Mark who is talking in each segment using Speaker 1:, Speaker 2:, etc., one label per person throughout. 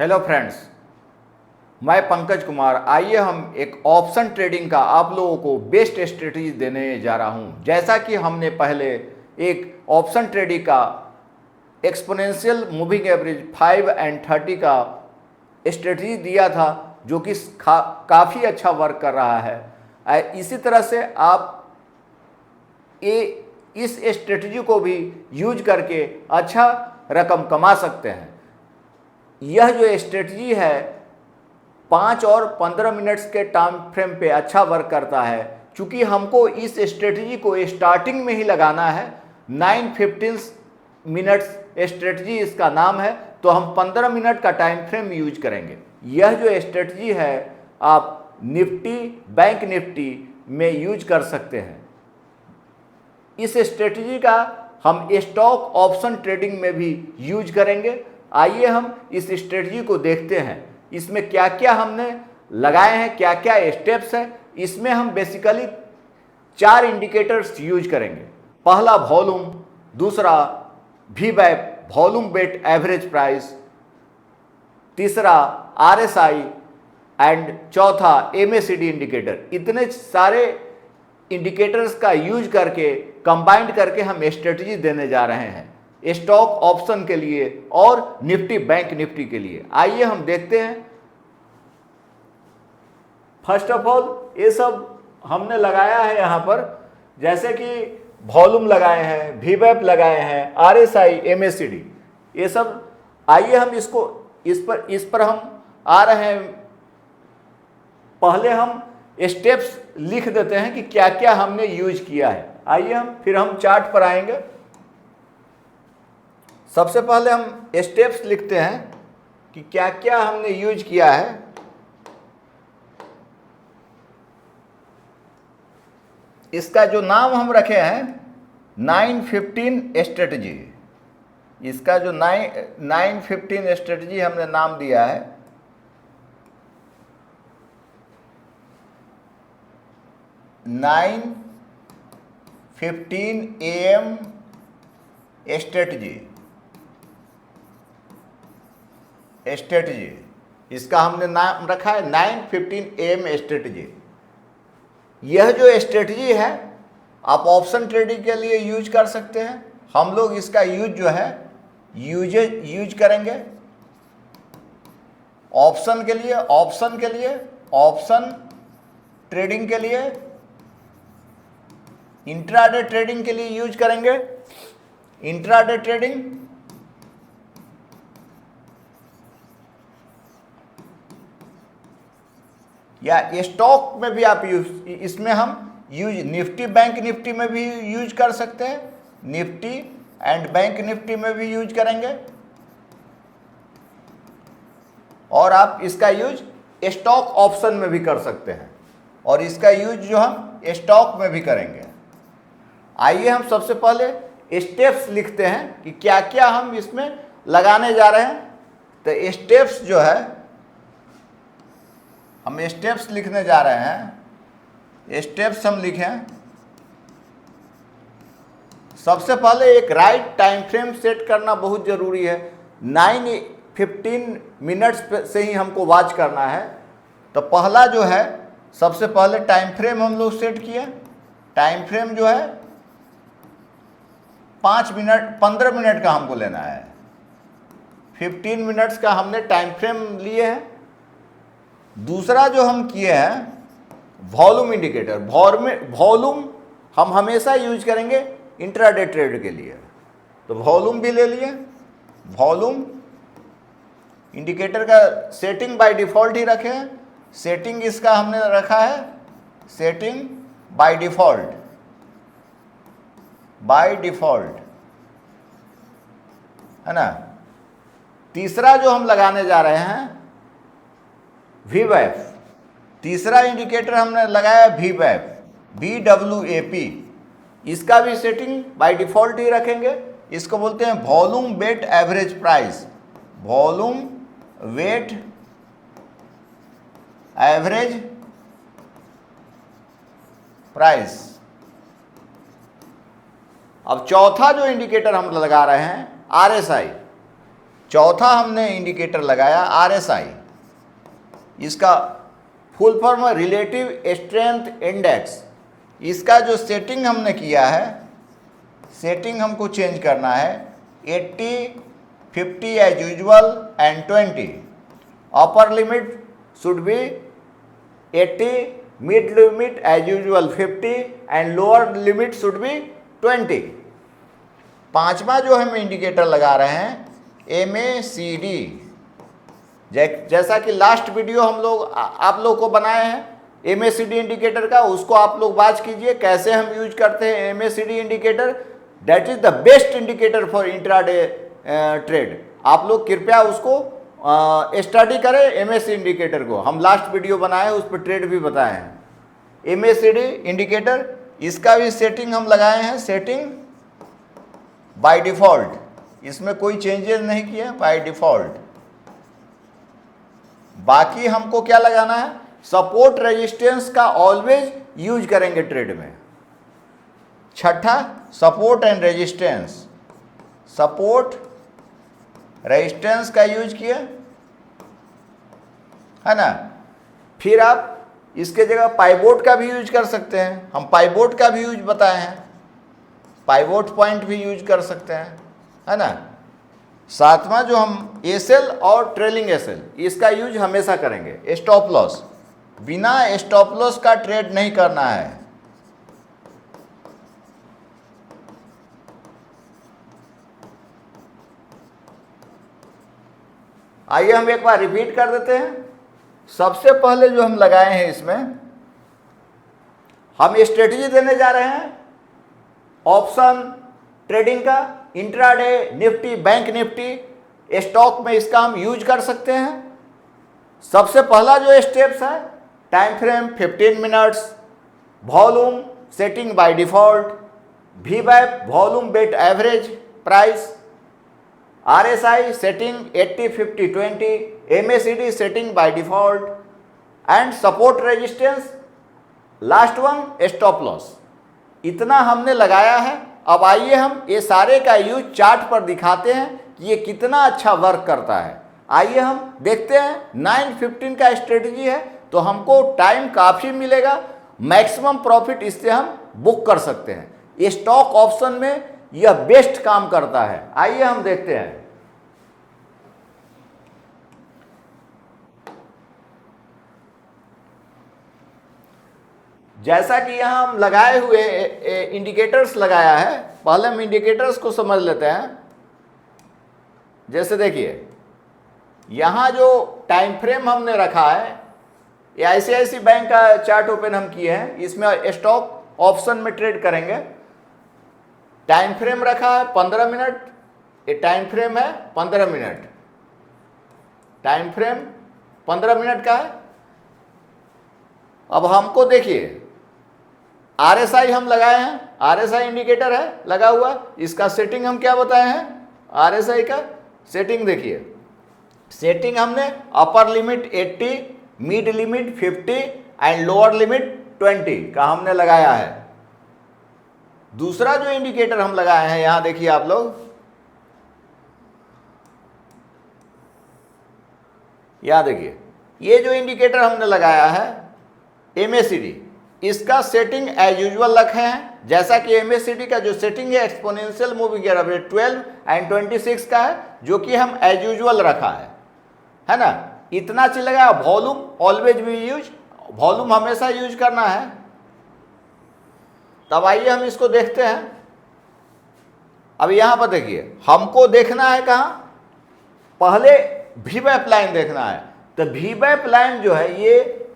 Speaker 1: Hello friends, मैं पंकज कुमार। आइए हम एक ऑप्शन ट्रेडिंग का आप लोगों को बेस्ट स्ट्रेटजी देने जा रहा हूं। जैसा कि हमने पहले एक ऑप्शन ट्रेडिंग का एक्सपोनेंशियल मूविंग एवरेज 5 एंड 30 का स्ट्रेटजी दिया था, जो कि काफ़ी अच्छा वर्क कर रहा है। इसी तरह से आप इस स्ट्रेटजी को भी यूज करके अच्छा रकम कमा सकते हैं। यह जो स्ट्रेटजी है 5 और 15 मिनट्स के टाइम फ्रेम पे अच्छा वर्क करता है। चूंकि हमको इस स्ट्रेटजी को स्टार्टिंग में ही लगाना है, 9-15 मिनट्स स्ट्रेटजी इसका नाम है, तो हम 15 मिनट का टाइम फ्रेम यूज करेंगे। यह जो स्ट्रेटजी है आप निफ्टी, बैंक निफ्टी में यूज कर सकते हैं। इस स्ट्रेटजी का हम स्टॉक ऑप्शन ट्रेडिंग में भी यूज करेंगे। आइए हम इस स्ट्रेटजी को देखते हैं, इसमें क्या क्या हमने लगाए हैं, क्या क्या स्टेप्स हैं। इसमें हम बेसिकली 4 इंडिकेटर्स यूज करेंगे। पहला वॉल्यूम, दूसरा वीवैप वॉल्यूम वेट एवरेज प्राइस, तीसरा आरएसआई एंड चौथा एमएसीडी इंडिकेटर। इतने सारे इंडिकेटर्स का यूज करके कंबाइंड करके हम स्ट्रेटजी देने जा रहे हैं स्टॉक ऑप्शन के लिए और निफ्टी बैंक निफ्टी के लिए। आइए हम देखते हैं। फर्स्ट ऑफ ऑल ये सब हमने लगाया है यहाँ पर, जैसे कि वॉल्यूम लगाए हैं, वीवैप लगाए हैं, आरएसआई, एमएसीडी, ये सब। आइए हम इस पर हम आ रहे हैं। पहले हम स्टेप्स लिख देते हैं कि क्या क्या हमने यूज किया है। आइए फिर हम चार्ट पर आएंगे। सबसे पहले हम स्टेप्स लिखते हैं कि क्या क्या हमने यूज किया है। इसका जो नाम हम रखे हैं 9-15 स्ट्रेटजी। इसका जो 9-15 स्ट्रेटजी हमने नाम दिया है। 9-15 AM स्ट्रेटजी इसका हमने नाम रखा है 9-15 AM स्ट्रेटजी। यह जो स्ट्रेटजी है आप ऑप्शन ट्रेडिंग के लिए यूज कर सकते हैं। हम लोग इसका यूज जो है यूज करेंगे ऑप्शन के लिए, ऑप्शन ट्रेडिंग के लिए, इंट्राडे ट्रेडिंग के लिए यूज करेंगे। इंट्राडे ट्रेडिंग या स्टॉक में भी आप इसमें हम यूज निफ्टी बैंक निफ्टी में भी यूज कर सकते हैं। निफ्टी एंड बैंक निफ्टी में भी यूज करेंगे और आप इसका यूज स्टॉक ऑप्शन में भी कर सकते हैं और इसका यूज जो हम स्टॉक में भी करेंगे। आइए हम सबसे पहले स्टेप्स लिखते हैं कि क्या क्या हम इसमें लगाने जा रहे हैं। तो स्टेप्स जो है हम स्टेप्स लिखने जा रहे हैं। स्टेप्स हम लिखें, सबसे पहले एक राइट टाइम फ्रेम सेट करना बहुत ज़रूरी है। 9-15 मिनट्स से ही हमको वॉच करना है। तो पहला जो है सबसे पहले टाइम फ्रेम हम लोग सेट किए। टाइम फ्रेम जो है 15 मिनट का हमको लेना है। 15 मिनट्स का हमने टाइम फ्रेम लिए हैं। दूसरा जो हम किए हैं वॉल्यूम इंडिकेटर। वॉल्यूम हम हमेशा यूज करेंगे इंट्राडे ट्रेड के लिए, तो वॉल्यूम भी ले लिए। वॉल्यूम इंडिकेटर का सेटिंग बाय डिफ़ॉल्ट ही रखे हैं। सेटिंग इसका हमने रखा है सेटिंग बाय डिफ़ॉल्ट, है ना। तीसरा जो हम लगाने जा रहे हैं वीवैप। तीसरा इंडिकेटर हमने लगाया वीवैप, VWAP। इसका भी सेटिंग बाय डिफ़ॉल्ट ही रखेंगे। इसको बोलते हैं volume weight average price. Volume weight average price. अब चौथा जो इंडिकेटर हम लगा रहे हैं RSI। चौथा हमने इंडिकेटर लगाया RSI, इसका फुल फॉर्म है रिलेटिव स्ट्रेंथ इंडेक्स। इसका जो सेटिंग हमने किया है, सेटिंग हमको चेंज करना है 80, 50 as usual and 20। Upper limit should be 80, mid limit as usual 50 and lower limit should be 20। पांचवा जो हम इंडिकेटर लगा रहे हैं MACD, जैसा कि लास्ट वीडियो हम लोग आप लोग को बनाए हैं MACD इंडिकेटर का, उसको आप लोग वॉच कीजिए कैसे हम यूज करते हैं MACD indicator. That is the best indicator for intraday trade. आप लोग कृपया उसको स्टडी करें MACD इंडिकेटर को, हम लास्ट वीडियो बनाए हैं उस पर ट्रेड भी बताए हैं। MACD इंडिकेटर, इसका भी सेटिंग हम लगाए हैं, सेटिंग बाय डिफॉल्ट, इसमें कोई चेंजेस नहीं किए बाय डिफॉल्ट। बाकी हमको क्या लगाना है, सपोर्ट रेजिस्टेंस का ऑलवेज यूज करेंगे ट्रेड में। छठा support and resistance, support resistance का यूज किए, है ना। फिर आप इसके जगह पाइवोट का भी यूज कर सकते हैं, हम पाइवोट का भी यूज बताए हैं, पाइवोट पॉइंट भी यूज कर सकते हैं, है ना। सातवां जो हम एसएल और ट्रेलिंग एसएल, इसका यूज हमेशा करेंगे। स्टॉप लॉस, बिना स्टॉप लॉस का ट्रेड नहीं करना है। आइए हम एक बार रिपीट कर देते हैं। सबसे पहले जो हम लगाए हैं इसमें, हम स्ट्रेटजी देने जा रहे हैं ऑप्शन ट्रेडिंग का, intraday Nifty, bank Nifty, stock में इसका हम यूज कर सकते हैं। सबसे पहला जो स्टेप्स है, time frame 15 minutes, volume setting by default, VWAP volume weight average price, RSI setting 80, 50, 20, MACD setting by default and support resistance, last one stop loss. इतना हमने लगाया है। अब आइए हम ये सारे का यूज चार्ट पर दिखाते हैं कि ये कितना अच्छा वर्क करता है। आइए हम देखते हैं। 9:15 का स्ट्रेटजी है तो हमको टाइम काफ़ी मिलेगा, मैक्सिमम प्रॉफिट इससे हम बुक कर सकते हैं। ये स्टॉक ऑप्शन में यह बेस्ट काम करता है। आइए हम देखते हैं। जैसा कि यहाँ हम लगाए हुए इंडिकेटर्स लगाया है, पहले हम इंडिकेटर्स को समझ लेते हैं। जैसे देखिए यहाँ जो टाइम फ्रेम हमने रखा है, ये ICICI बैंक का चार्ट ओपन हम किए हैं, इसमें स्टॉक ऑप्शन में ट्रेड करेंगे। टाइम फ्रेम रखा है 15 मिनट, ये टाइम फ्रेम है 15 मिनट, टाइम फ्रेम 15 मिनट का है। अब हमको देखिए RSI हम लगाए हैं, RSI इंडिकेटर है लगा हुआ, इसका सेटिंग हम क्या बताए हैं, RSI का सेटिंग देखिए। सेटिंग हमने upper limit 80, mid limit 50 and lower limit 20 का हमने लगाया है। दूसरा जो इंडिकेटर हम लगाए हैं, यहां देखिए आप लोग, यहां देखिए ये जो इंडिकेटर हमने लगाया है MACD, इसका सेटिंग एज यूजुअल रखे हैं। जैसा कि MACD का जो सेटिंग है एक्सपोनेंशियल मूविंग एवरेज 12 एंड 26 का है, जो कि हम एज यूजुअल रखा है ना। इतना चलेगा। वॉल्यूम ऑलवेज भी यूज, वॉल्यूम हमेशा यूज करना है। तब आइए हम इसको देखते हैं। अब यहां पर देखिए हमको देखना है कहां, पहले VWAP लाइन देखना है। तो VWAP लाइन जो है,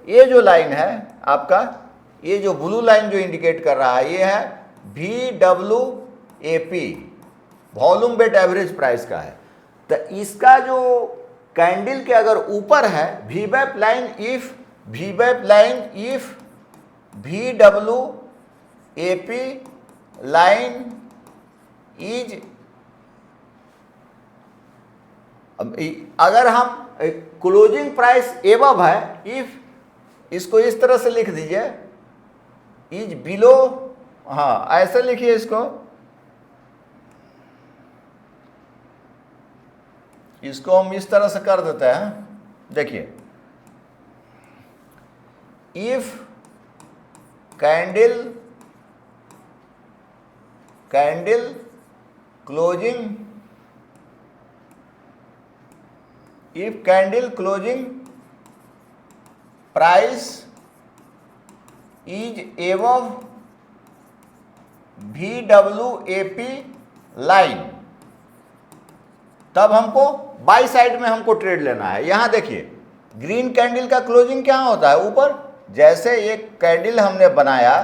Speaker 1: ये जो लाइन है आपका, ये जो ब्लू लाइन जो इंडिकेट कर रहा है, ये है VWAP, volume weight average price का है। तो इसका जो कैंडल के अगर ऊपर है VWAP line, if VWAP line is, अगर हम क्लोजिंग प्राइस एबव है, इफ, इसको इस तरह से लिख दीजिए, इज बिलो, हाँ ऐसे लिखिए इसको, इसको हम इस तरह से कर देते हैं, देखिए, if candle closing, if candle closing price is above VWAP line, तब हमको बाई साइड में हमको ट्रेड लेना है। यहां देखिए ग्रीन कैंडल का क्लोजिंग क्या होता है, ऊपर। जैसे एक कैंडल हमने बनाया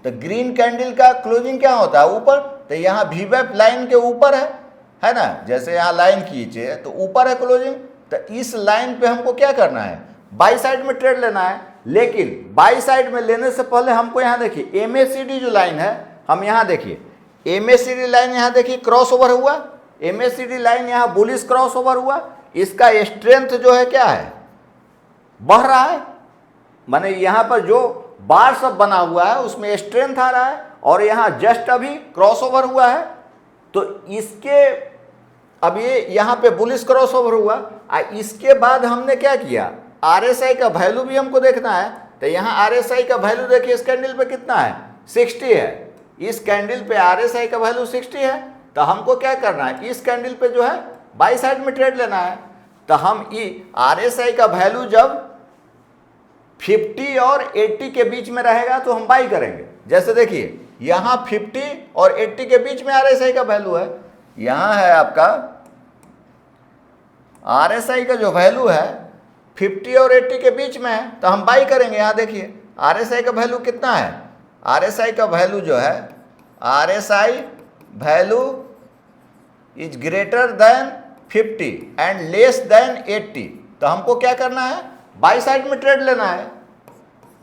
Speaker 1: तो ग्रीन कैंडल का क्लोजिंग क्या होता है, ऊपर। तो यहाँ VWAP लाइन के ऊपर है ना, जैसे यहाँ लाइन खींचे तो ऊपर है क्लोजिंग। तो इस लाइन पे हमको क्या करना है, बाई साइड में ट्रेड लेना है। लेकिन बाई साइड में लेने से पहले हमको यहाँ देखिए MACD जो लाइन है, हम यहाँ देखिए MACD लाइन यहाँ देखिए क्रॉस ओवर हुआ, MACD लाइन यहाँ बुलिश क्रॉस ओवर हुआ। इसका स्ट्रेंथ जो है क्या है, बढ़ रहा है, माने यहाँ पर जो बार सब बना हुआ है उसमें स्ट्रेंथ आ रहा है, और यहाँ जस्ट अभी क्रॉस ओवर हुआ है। तो इसके अब ये यहाँ पे बुलिश क्रॉस ओवर हुआ। इसके बाद हमने क्या किया, RSI का वैल्यू भी हमको देखना है। तो यहाँ RSI का वैल्यू देखिए इस कैंडल पे कितना है, 60 है। इस कैंडल पे RSI का वैल्यू 60 है। तो हमको क्या करना है, इस कैंडल पे जो है बाई साइड में ट्रेड लेना है। तो हम RSI का वैल्यू जब 50 और 80 के बीच में रहेगा तो हम बाई करेंगे। जैसे देखिए यहाँ 50 और 80 के बीच में RSI का वैल्यू है, यहाँ है आपका RSI का जो वैल्यू है 50 और 80 के बीच में है, तो हम बाई करेंगे। यहाँ देखिए RSI का वैल्यू कितना है, RSI का वैल्यू जो है, RSI value is greater than 50 and less than 80। तो हमको क्या करना है, बाई साइड में ट्रेड लेना है।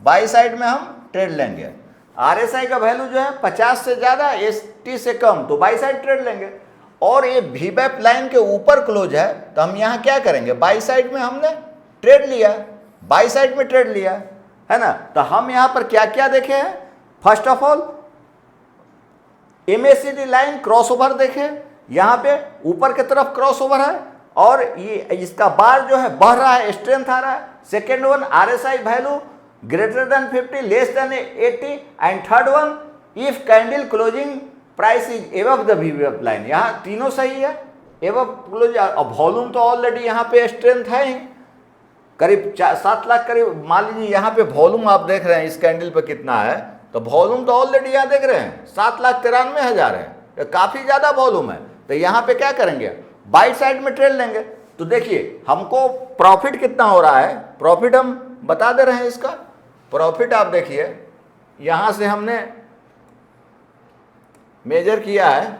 Speaker 1: बाई साइड में हम ट्रेड लेंगे। RSI का वैल्यू जो है 50 से ज़्यादा 80 से कम, तो बाई साइड ट्रेड लेंगे। और ये VWAP लाइन के ऊपर क्लोज है, तो हम यहाँ क्या करेंगे, बाई साइड में हमने ट्रेड लिया, बाई साइड में ट्रेड लिया, है ना। तो हम यहाँ पर क्या क्या देखे हैं, first of all MACD line cross over देखे, यहाँ पे ऊपर की तरफ क्रॉस ओवर है, और ये इसका बार जो है बढ़ रहा है, स्ट्रेंथ आ रहा है। Second one RSI value greater than 50 less than 80, and third one if candle closing price is above the VWAP line. यहाँ तीनों सही है, एबव क्लोज। अब वॉल्यूम तो ऑलरेडी यहाँ पे स्ट्रेंथ है ही, करीब 7 लाख करीब। मान लीजिए यहाँ पे वॉल्यूम आप देख रहे हैं इस कैंडल पे कितना है, तो वॉल्यूम तो ऑलरेडी यहाँ देख रहे हैं 7,93,000 है, तो काफ़ी ज़्यादा वॉल्यूम है। तो यहाँ पे क्या करेंगे, बाई साइड में ट्रेड लेंगे। तो देखिए हमको प्रॉफिट कितना हो रहा है, प्रॉफिट हम बता दे रहे हैं। इसका प्रॉफिट आप देखिए, यहाँ से हमने मेजर किया है,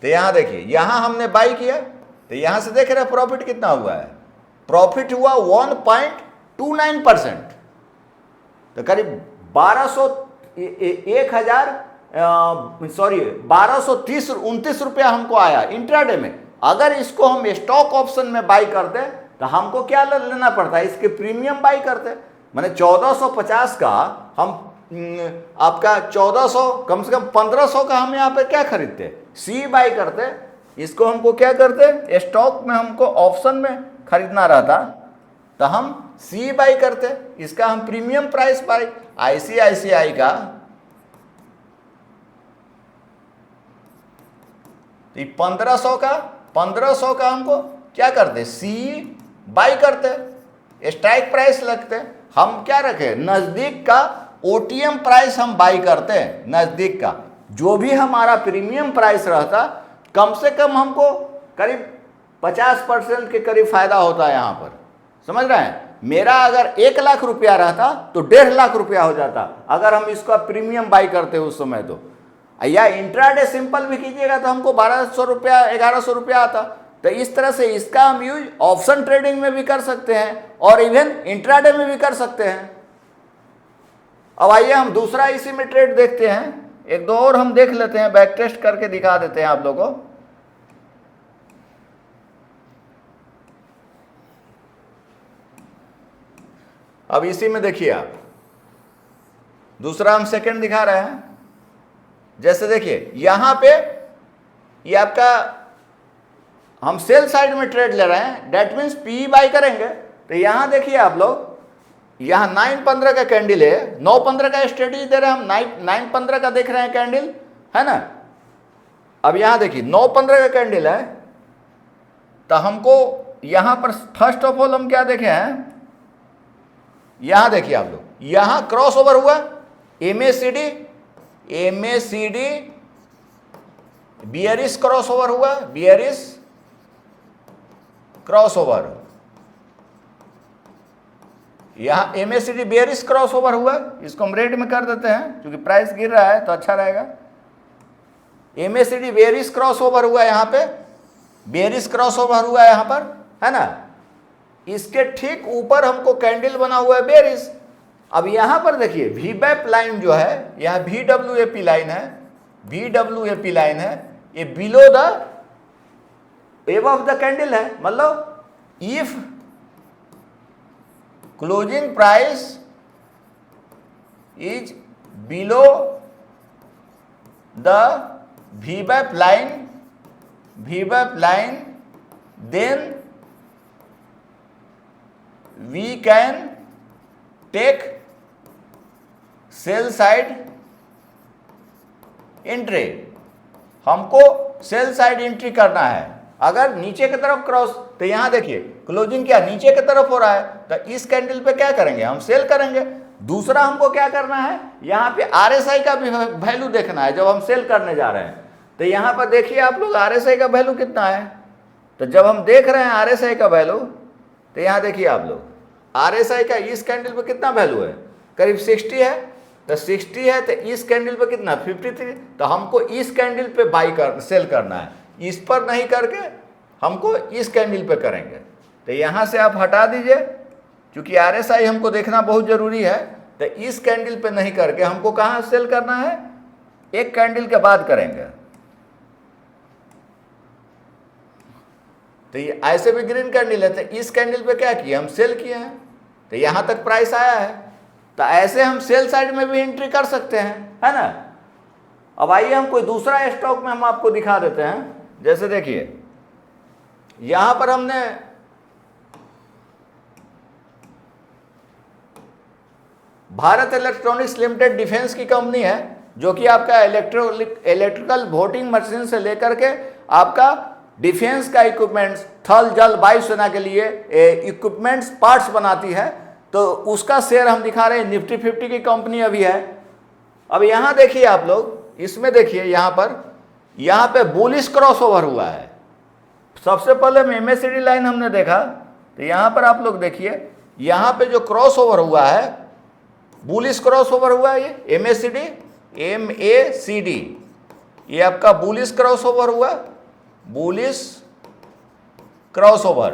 Speaker 1: तो यहाँ देखिए यहाँ हमने बाई किया, तो यहाँ से देख रहे हैं प्रॉफिट कितना हुआ है, प्रॉफिट हुआ 1.29%। तो करीब 1229 रुपया हमको आया इंट्राडे में। अगर इसको हम स्टॉक ऑप्शन में बाई करते तो हमको क्या लेना पड़ता है, इसके प्रीमियम बाई करते, माने 1450 का हम आपका 1400 कम से कम 1500 का हम यहाँ पे क्या खरीदते, सी बाई करते। इसको हमको क्या करते, स्टॉक में हमको ऑप्शन में खरीदना रहता तो हम सी बाई करते, इसका हम प्रीमियम प्राइस बाई। ICICI का 1500 का हमको क्या करते, सी बाई करते, स्ट्राइक प्राइस लगते। हम क्या रखे, नज़दीक का OTM प्राइस हम बाई करते हैं। नज़दीक का जो भी हमारा प्रीमियम प्राइस रहता, कम से कम हमको करीब 50% के करीब फायदा होता है यहाँ पर, समझ रहे हैं। मेरा अगर 1 लाख रुपया रहता तो 1.5 लाख रुपया हो जाता अगर हम इसका प्रीमियम बाई करते उस समय। तो या इंट्राडे सिंपल भी कीजिएगा तो हमको 1200 रुपया 1100 रुपया आता। तो इस तरह से इसका हम यूज ऑप्शन ट्रेडिंग में भी कर सकते हैं और इवन इंट्राडे में भी कर सकते हैं। अब आइए हम दूसरा इसी में ट्रेड देखते हैं, एक दो और हम देख लेते हैं, बैक टेस्ट करके दिखा देते हैं आप लोगों को। अब इसी में देखिए आप, दूसरा हम सेकंड दिखा रहे हैं। जैसे देखिए यहां पे ये आपका हम सेल साइड में ट्रेड ले रहे हैं, डेट मीन्स पी बाई करेंगे। तो यहाँ देखिए आप लोग, यहाँ 9.15 का कैंडल है, 9.15 का स्ट्रेटजी दे रहे हैं हम, 9.15 का देख रहे हैं कैंडल, है ना। अब यहाँ देखिए 9.15 का कैंडल है, तो हमको यहाँ पर फर्स्ट ऑफ ऑल हम क्या देखे हैं, यहाँ देखिए आप लोग, यहाँ क्रॉस ओवर हुआ, एमएसीडी बियरिश क्रॉस ओवर हुआ, बियरिश क्रॉस ओवर, यहां एमएसीडी बियरिश क्रॉस ओवर हुआ। इसको हम रेड में कर देते हैं क्योंकि प्राइस गिर रहा है तो अच्छा रहेगा। एमएसीडी बियरिश क्रॉस ओवर हुआ, यहां पे बियरिश क्रॉस ओवर हुआ यहां पर, है ना। इसके ठीक ऊपर हमको कैंडल बना हुआ है बेरिश। अब यहां पर देखिए वीबैप लाइन जो है, यहां VWAP लाइन है, VWAP लाइन है, ये below the above the candle है। मतलब if closing price is below the VWAP line, then we can take sell side entry. हमको सेल साइड एंट्री करना है। अगर नीचे की तरफ क्रॉस, तो यहां देखिए क्लोजिंग क्या नीचे की तरफ हो रहा है, तो इस कैंडल पे क्या करेंगे, हम सेल करेंगे। दूसरा हमको क्या करना है, यहां पे आरएसआई का भी वैल्यू देखना है जब हम सेल करने जा रहे हैं। तो यहां पर देखिए आप लोग आरएसआई का वैल्यू कितना है। तो जब हम देख रहे हैं आरएसआई का वैल्यू, तो यहां देखिए आप लोग आरएसआई का इस कैंडल पे कितना वैल्यू है, करीब 60 है। तो 60 है तो इस कैंडल पे कितना 53। तो हमको इस कैंडल पे सेल करना है, इस पर नहीं करके हमको इस कैंडल पे करेंगे। तो यहाँ से आप हटा दीजिए, क्योंकि आरएसआई हमको देखना बहुत ज़रूरी है। तो इस कैंडल पे नहीं करके हमको कहाँ सेल करना है, एक कैंडल के बाद करेंगे। तो ये ऐसे भी ग्रीन कैंडल है, तो इस कैंडल पे क्या किया, हम सेल किए हैं। तो यहाँ तक प्राइस आया है, तो ऐसे हम सेल साइड में भी एंट्री कर सकते हैं, है ना। अब आइए हम कोई दूसरा स्टॉक में हम आपको दिखा देते हैं। जैसे देखिए यहां पर हमने भारत इलेक्ट्रॉनिक्स लिमिटेड डिफेंस की कंपनी है, जो कि आपका इलेक्ट्रिकल वोटिंग मशीन से लेकर के आपका डिफेंस का इक्विपमेंट्स, थल जल वायुसेना के लिए इक्विपमेंट्स पार्ट्स बनाती है। तो उसका शेयर हम दिखा रहे हैं, निफ्टी 50 की कंपनी अभी है। अब यहाँ देखिए आप लोग, इसमें देखिए यहाँ पे बुलिश क्रॉस ओवर हुआ है। सबसे पहले में एमएसीडी लाइन हमने देखा, तो यहाँ पर आप लोग देखिए यहाँ पे जो क्रॉस ओवर हुआ है, बुलिश क्रॉस ओवर हुआ है, ये MACD, ये आपका बुलिश क्रॉस ओवर हुआ, बुलिश क्रॉस ओवर,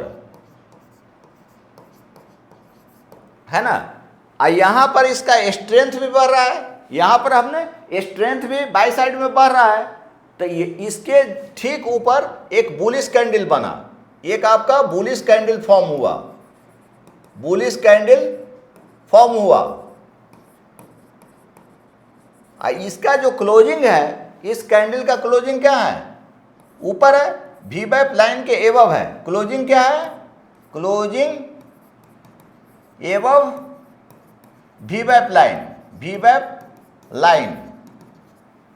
Speaker 1: है ना। यहां पर इसका स्ट्रेंथ भी बढ़ रहा है, यहां पर हमने स्ट्रेंथ भी बाई साइड में बढ़ रहा है। तो ये इसके ठीक ऊपर एक बुलिश कैंडल बना, एक आपका बुलिश कैंडल फॉर्म हुआ, बुलिश कैंडल फॉर्म हुआ। इसका जो क्लोजिंग है, इस कैंडल का क्लोजिंग क्या है, ऊपर है, वीबैप लाइन के एबव है। क्लोजिंग क्या है, क्लोजिंग एबव वीबैप लाइन।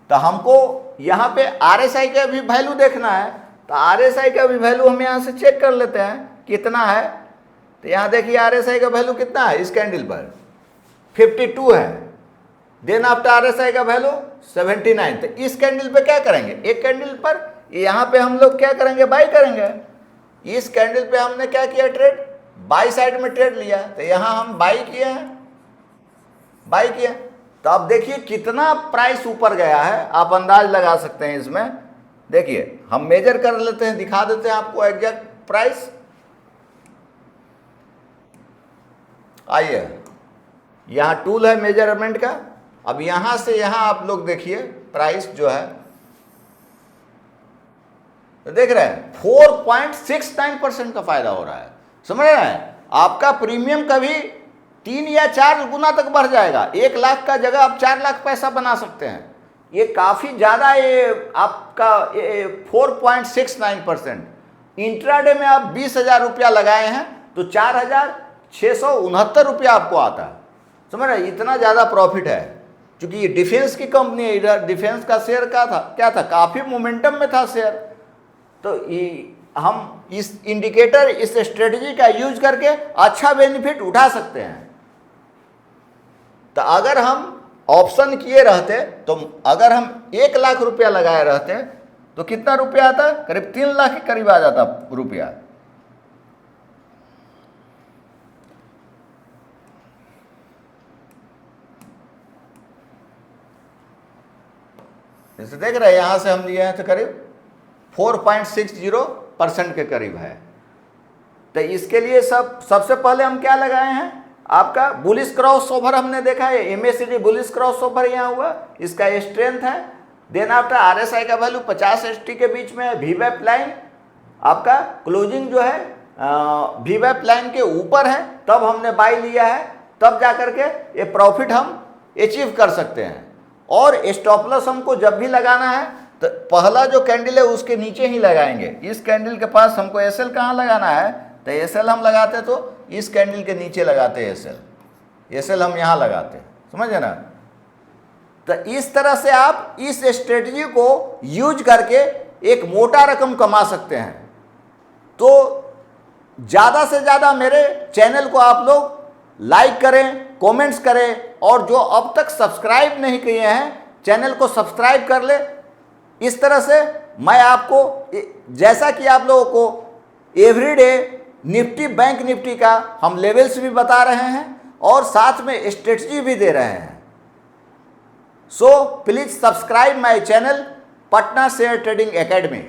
Speaker 1: तो हमको यहाँ पे आरएसआई का भी वैल्यू देखना है। तो आरएसआई का भी वैल्यू हम यहाँ से चेक कर लेते हैं कितना है। तो यहाँ देखिए आरएसआई का वैल्यू कितना है, इस कैंडल पर 52 है। देन आफ्टर आरएसआई का वैल्यू 79। तो इस कैंडल पे क्या करेंगे, एक कैंडल पर यहाँ पे हम लोग क्या करेंगे, बाई करेंगे। इस कैंडल पे हमने क्या किया, ट्रेड बाई साइड में ट्रेड लिया। तो यहाँ हम बाई किए हैं, बाई किए। तो अब देखिए कितना प्राइस ऊपर गया है, आप अंदाज लगा सकते हैं इसमें। देखिए हम मेजर कर लेते हैं, दिखा देते हैं आपको एग्जैक्ट प्राइस। आइए यहाँ टूल है मेजरमेंट का। अब यहाँ से यहाँ आप लोग देखिए प्राइस जो है, तो देख रहे हैं 4.69% का फायदा हो रहा है। समझ रहे हैं, आपका प्रीमियम कभी 3 या 4 गुना तक बढ़ जाएगा। 1 लाख का जगह आप 4 लाख पैसा बना सकते हैं। ये काफ़ी ज़्यादा, ये आपका 4.69%। इंट्राडे में आप 20,000 रुपया लगाए हैं तो 4,669 रुपया आपको आता है। समझ रहे, इतना ज़्यादा प्रॉफिट है। क्योंकि ये डिफेंस की कंपनी है, इधर डिफेंस का शेयर क्या था, काफ़ी मोमेंटम में था शेयर। तो हम इस इंडिकेटर, इस स्ट्रेटजी का यूज करके अच्छा बेनिफिट उठा सकते हैं। तो अगर हम ऑप्शन किए रहते, तो अगर हम 1 लाख रुपया लगाए रहते तो कितना रुपया आता, करीब 3 लाख के करीब आ जाता रुपया। जैसे देख रहे हैं, यहां से हम लिए हैं तो करीब 4.60% के करीब है। तो इसके लिए सबसे पहले हम क्या लगाए हैं, आपका बुलिश क्रॉस ओवर हमने देखा है, MACD बुलिश क्रॉस ओवर यहाँ हुआ, इसका स्ट्रेंथ है। देन आफ्टर RSI का वैल्यू 50 ST के बीच में है। VWAP लाइन आपका क्लोजिंग जो है VWAP लाइन के ऊपर है, तब हमने बाई लिया है, तब जाकर के ये प्रॉफिट हम अचीव कर सकते हैं। और स्टॉप लॉस हमको जब भी लगाना है तो पहला जो कैंडल है उसके नीचे ही लगाएंगे। इस कैंडल के पास हमको SL कहाँ लगाना है, तो SL हम लगाते तो इस कैंडल के नीचे लगाते हैं SL हम यहाँ लगाते हैं, समझे ना। तो इस तरह से आप इस स्ट्रेटजी को यूज करके एक मोटा रकम कमा सकते हैं। तो ज़्यादा से ज़्यादा मेरे चैनल को आप लोग लाइक करें, कमेंट्स करें, और जो अब तक सब्सक्राइब नहीं किए हैं चैनल को सब्सक्राइब कर ले। इस तरह से मैं आपको, जैसा कि आप लोगों को एवरीडे निफ्टी, बैंक निफ्टी का हम लेवल्स भी बता रहे हैं और साथ में स्ट्रेटजी भी दे रहे हैं। So please subscribe my channel Patna share trading academy.